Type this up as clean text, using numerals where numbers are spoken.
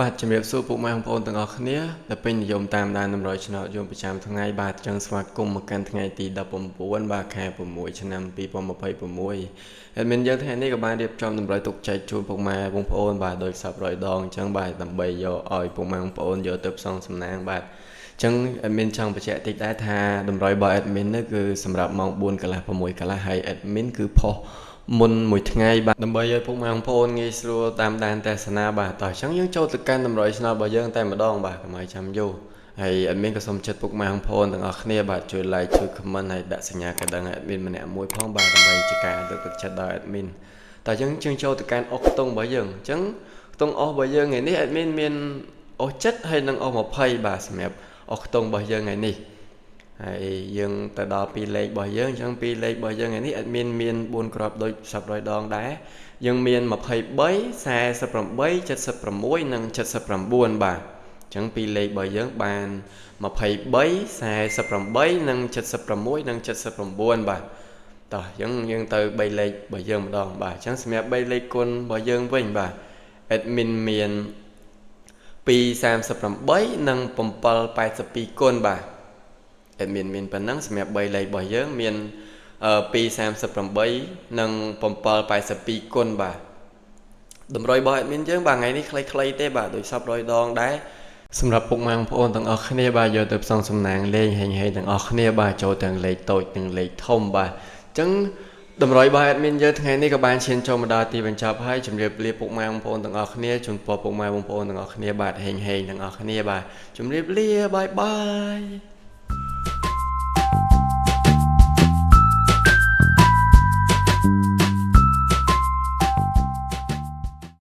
បាទជំរាបសួរពុកម៉ែបងប្អូនទាំងអស់គ្នាដែលពេញនិយមតាមដានតម្រុយឆ្នោតយមប្រចាំថ្ងៃបាទចឹងស្វាគមន៍មកកាន់ថ្ងៃទី19បាទខែ6ឆ្នាំ2026ហើយមានយើងថ្ងៃនេះក៏បានរៀបចំតម្រុយទុកចែកជូនពុកម៉ែបងប្អូនបាទដោយសពរយដងចឹងបាទដើម្បីយកឲ្យពុកម៉ែបងប្អូនយកទៅផ្សងសំណាងបាទចឹងអេដមីនចង់បញ្ជាក់តិចដែរថាតម្រុយរបស់អេដមីននេះគឺសម្រាប់ម៉ោង4កន្លះ6កន្លះហើយអេដមីនគឺផុសមុនមួយថ្ងៃបាទដើម្បីឲ្យពុកម៉ែបងប្អូនងាយស្រួលតាមដានទស្សនាបាទតោះអញ្ចឹងយើងចូលទៅកាន់តម្រុយឆ្នោតរបស់យើងតែម្ដងបាទកុំឲ្យចាំយូរហើយអេដមីនក៏សូមចិត្តពុកម៉ែបងប្អូនទាំងអស់គ្នាបាទជួយ like ជួយ comment ហើយដាក់សញ្ញាកណ្ដឹងអេដមីនម្នាក់មួយផងបាទដើម្បីជាការលើកទឹកចិត្តដល់អេដមីនតោះអញ្ចឹងយើងចូលទៅកាន់អុសខ្ទង់របស់យើងអញ្ចឹងខ្ទង់អុសរបស់យើងថ្ងៃនេះអេដមីនមានអុស7ហើយនិងអុស20បាទសម្រាប់អុសខ្ទង់របស់យើងថ្ងៃនេះហើយយើងទៅដល់ពីរលេខរបស់យើងអញ្ចឹងពីរលេខរបស់យើងថ្ងៃនេះអេដមីនមាន4គ្រាប់ដូចសពរយដងដែរយើងមាន23 48 76និង79បាទអញ្ចឹងពីរលេខរបស់យើងបាន23 48និង76និង79បាទតោះអញ្ចឹងយើងទៅ3លេខរបស់យើងម្ដងបាទអញ្ចឹងសម្រាប់3លេខគុណរបស់យើងវិញបាទអេដមីនមាន238និង782គុណបាទអេដមីនមានប៉ុណ្ណឹងសម្រាប់3លេខរបស់យើងមាន238និង782គុណបាទតម្រុយរបស់អេដមីនយើងបាទថ្ងៃនេះខ្លីៗទេបាទដូចសពរយដងដែរសម្រាប់ពុកម៉ែបងប្អូនទាំងអស់គ្នាបាទយកទៅផ្សងសំណាងលេងហេងទាំងអស់គ្នាបាទចូលទាំងលេខតូចទាំងលេខធំបាទអញ្ចឹងតម្រុយរបស់អេដមីនយើងថ្ងៃនេះក៏បានឈានចូលមកដល់ទីបញ្ចប់ហើយជម្រាបលាពុកម៉ែបងប្អូនទាំងអស់គ្នាជូនពរពុកម៉ែបងប្អូនទាំងអស់គ្នាបាទហេងទាំងអស់គ្នាបាទជម្រាបលាបាយបាយ